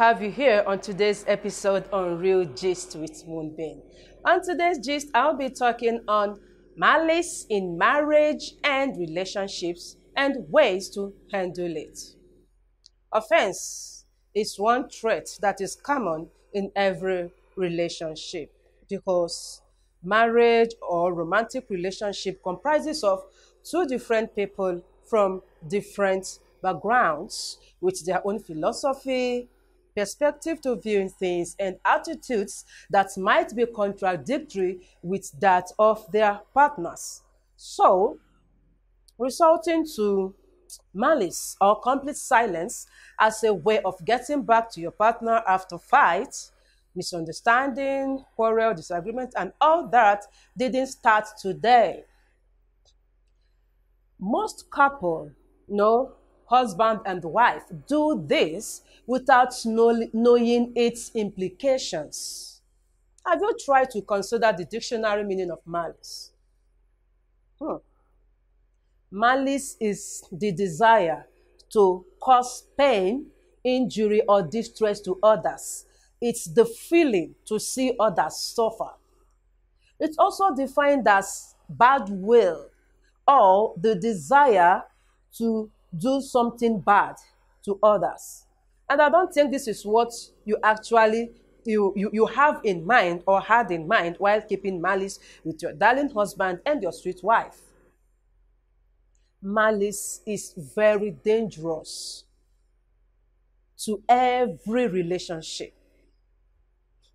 have you here on today's episode on Real Gist with Moonbeam. On today's gist, I'll be talking on malice in marriage and relationships and ways to handle it. Offense is one trait that is common in every relationship because marriage or romantic relationship comprises of two different people from different backgrounds with their own philosophy, perspective to viewing things, and attitudes that might be contradictory with that of their partners. So, resulting to malice or complete silence as a way of getting back to your partner after fight, misunderstanding, quarrel, disagreement, and all that didn't start today. Most couple, husband and wife, do this without knowing its implications. Have you tried to consider the dictionary meaning of malice? Malice is the desire to cause pain, injury, or distress to others. It's the feeling to see others suffer. It's also defined as bad will or the desire to do something bad to others. And I don't think this is what you actually you have in mind or had in mind while keeping malice with your darling husband and your sweet wife. Malice is very dangerous to every relationship.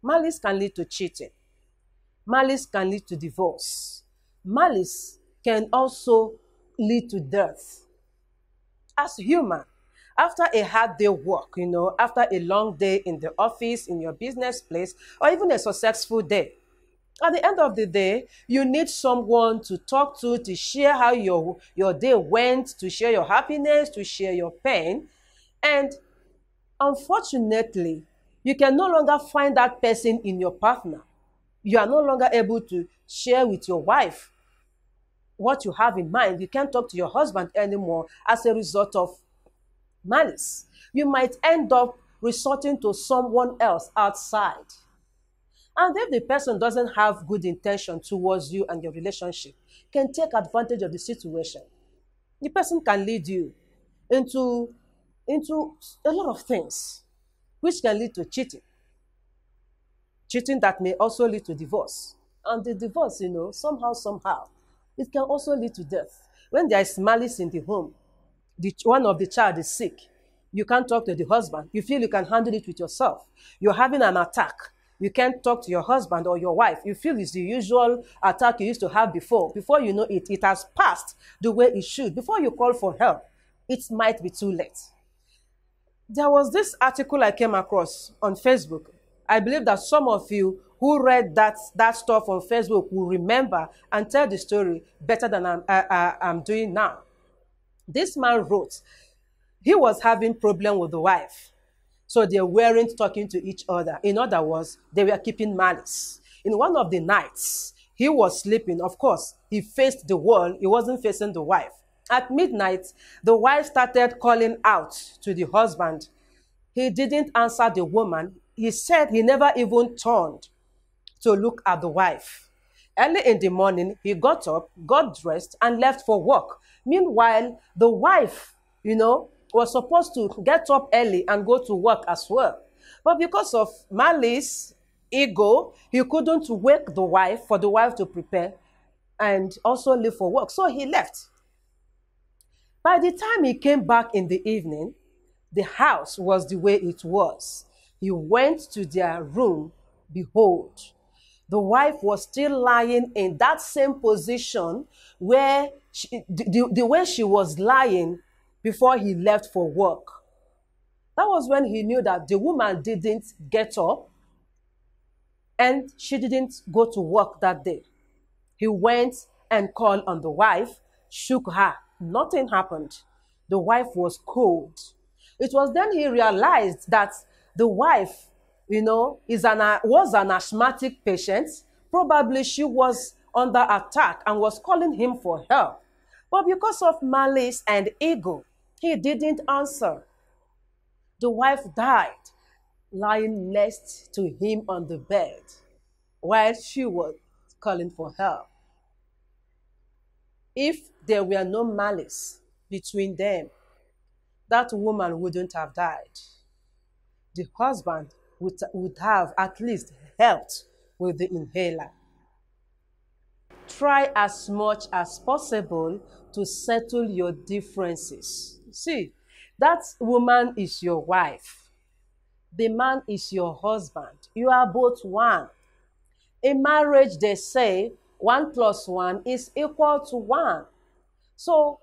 Malice can lead to cheating. Malice can lead to divorce. Malice can also lead to death. As human, after a hard day work, after a long day in the office, in your business place, or even a successful day, at the end of the day, you need someone to talk to share how your day went, to share your happiness, to share your pain. And unfortunately, you can no longer find that person in your partner. You are no longer able to share with your wife what you have in mind. You can't talk to your husband anymore as a result of malice. You might end up resorting to someone else outside. And if the person doesn't have good intention towards you and your relationship, can take advantage of the situation. The person can lead you into a lot of things, which can lead to cheating. Cheating that may also lead to divorce. And the divorce, somehow, it can also lead to death. When there is malice in the home, one of the child is sick. You can't talk to the husband. You feel you can handle it with yourself. You're having an attack. You can't talk to your husband or your wife. You feel it's the usual attack you used to have before. Before you know it, it has passed the way it should. Before you call for help, it might be too late. There was this article I came across on Facebook. I believe that some of you who read that stuff on Facebook will remember and tell the story better than I'm doing now. This man wrote, he was having problem with the wife. So they weren't talking to each other. In other words, they were keeping malice. In one of the nights, he was sleeping. Of course, he faced the wall. He wasn't facing the wife. At midnight, the wife started calling out to the husband. He didn't answer the woman. He said he never even turned to look at the wife. Early in the morning, he got up, got dressed, and left for work. Meanwhile, the wife, was supposed to get up early and go to work as well. But because of malice, ego, he couldn't wake the wife for the wife to prepare and also leave for work. So he left. By the time he came back in the evening, the house was the way it was. He went to their room. Behold, the wife was still lying in that same position where the way she was lying before he left for work. That was when he knew that the woman didn't get up and she didn't go to work that day. He went and called on the wife, shook her. Nothing happened. The wife was cold. It was then he realized that the wife, was an asthmatic patient. Probably she was under attack and was calling him for help. But because of malice and ego, he didn't answer. The wife died. lying next to him on the bed while she was calling for help. If there were no malice between them, that woman wouldn't have died. The husband would have at least helped with the inhaler. Try as much as possible to settle your differences. See, that woman is your wife. The man is your husband. You are both one. In marriage, they say 1 plus 1 is equal to 1. So,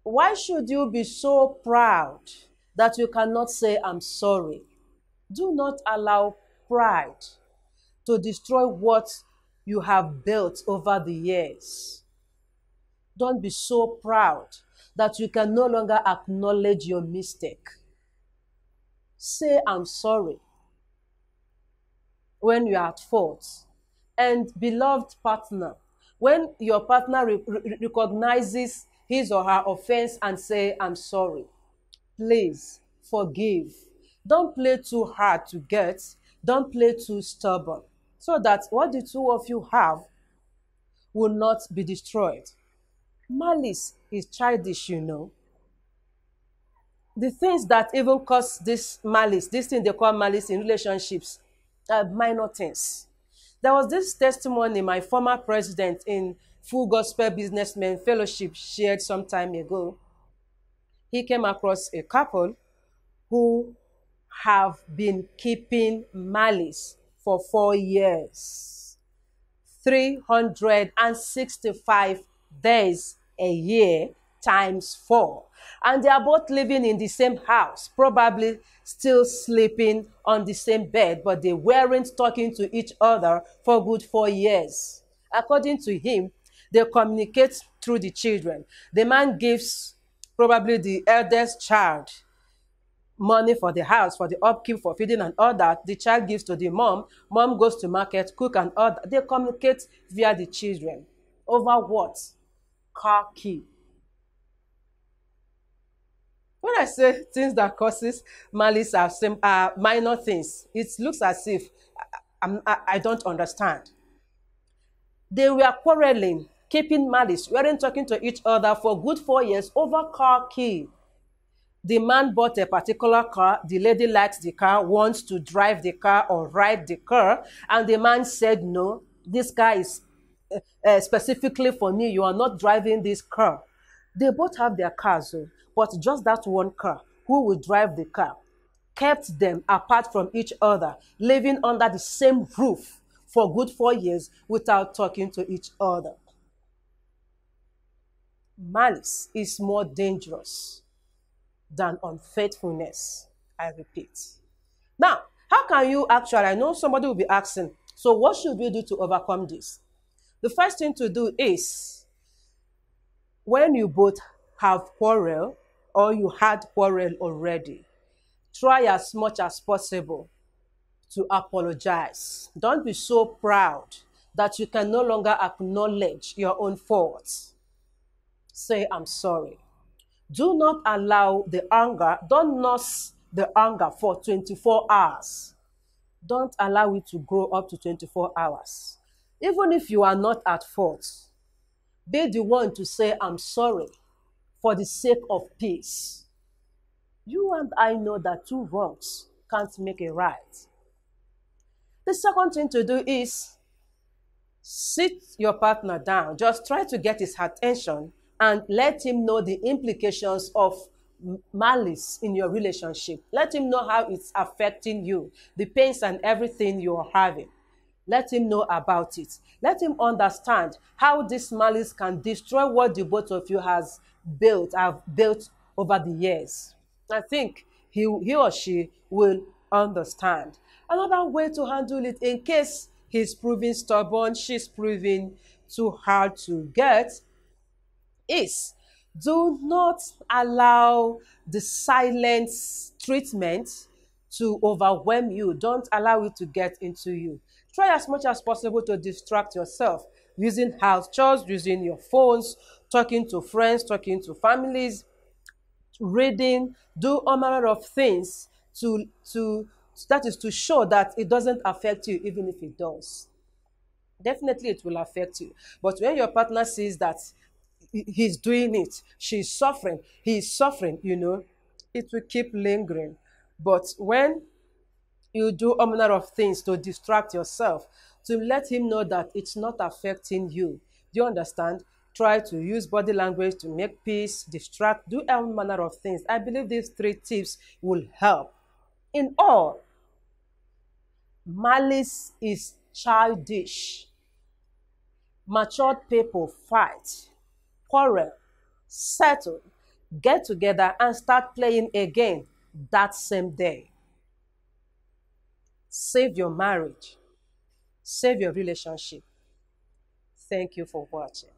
why should you be so proud that you cannot say, I'm sorry? Do not allow pride to destroy what you have built over the years. Don't be so proud that you can no longer acknowledge your mistake. Say, I'm sorry when you are at fault. And beloved partner, when your partner recognizes his or her offense and say, I'm sorry, please forgive. Don't play too hard to get. Don't play too stubborn, so that what the two of you have will not be destroyed. Malice is childish, you know. The things that even cause this malice, this thing they call malice in relationships, are minor things. There was this testimony my former president in Full Gospel Businessmen Fellowship shared some time ago. He came across a couple who have been keeping malice for 4 years. 365 days a year times 4. And they are both living in the same house, probably still sleeping on the same bed, but they weren't talking to each other for good 4 years. According to him, they communicate through the children. The man gives probably the eldest child money for the house, for the upkeep, for feeding and all that. The child gives to the mom. Mom goes to market, cook and all that. They communicate via the children. Over what? Car key. When I say things that causes malice are minor things, it looks as if I don't understand. They were quarreling, keeping malice, weren't talking to each other for good 4 years over car key. The man bought a particular car. The lady likes the car, wants to drive the car or ride the car. And the man said, no, this car is specifically for me. You are not driving this car. They both have their cars, but just that one car, who will drive the car, kept them apart from each other, living under the same roof for good 4 years without talking to each other. Malice is more dangerous than unfaithfulness, I repeat. Now, how can you actually, I know somebody will be asking, so what should we do to overcome this? The first thing to do is, when you both have quarrel or you had quarrel already, try as much as possible to apologize. Don't be so proud that you can no longer acknowledge your own faults. Say, I'm sorry. Do not allow the anger, don't nurse the anger for 24 hours. Don't allow it to grow up to 24 hours. Even if you are not at fault, be the one to say, I'm sorry, for the sake of peace. You and I know that 2 wrongs can't make a right. The second thing to do is sit your partner down. Just try to get his attention and let him know the implications of malice in your relationship. Let him know how it's affecting you, the pains and everything you are having. Let him know about it. Let him understand how this malice can destroy what the both of you have built over the years. I think he or she will understand. Another way to handle it, in case he's proving stubborn, she's proving too hard to get, is do not allow the silent treatment to overwhelm you. Don't allow it to get into you. Try as much as possible to distract yourself using house chores, using your phones, talking to friends, talking to families, reading, do all manner of things to That is to show that it doesn't affect you, even if it does. Definitely it will affect you. But when your partner sees that he's doing it, she's suffering, he's suffering, it will keep lingering. But when you do all manner of things to distract yourself, to let him know that it's not affecting you, do you understand? Try to use body language to make peace, distract, do all manner of things. I believe these three tips will help. In all, malice is childish. Matured people fight, quarrel, settle, get together, and start playing again that same day. Save your marriage, save your relationship. Thank you for watching.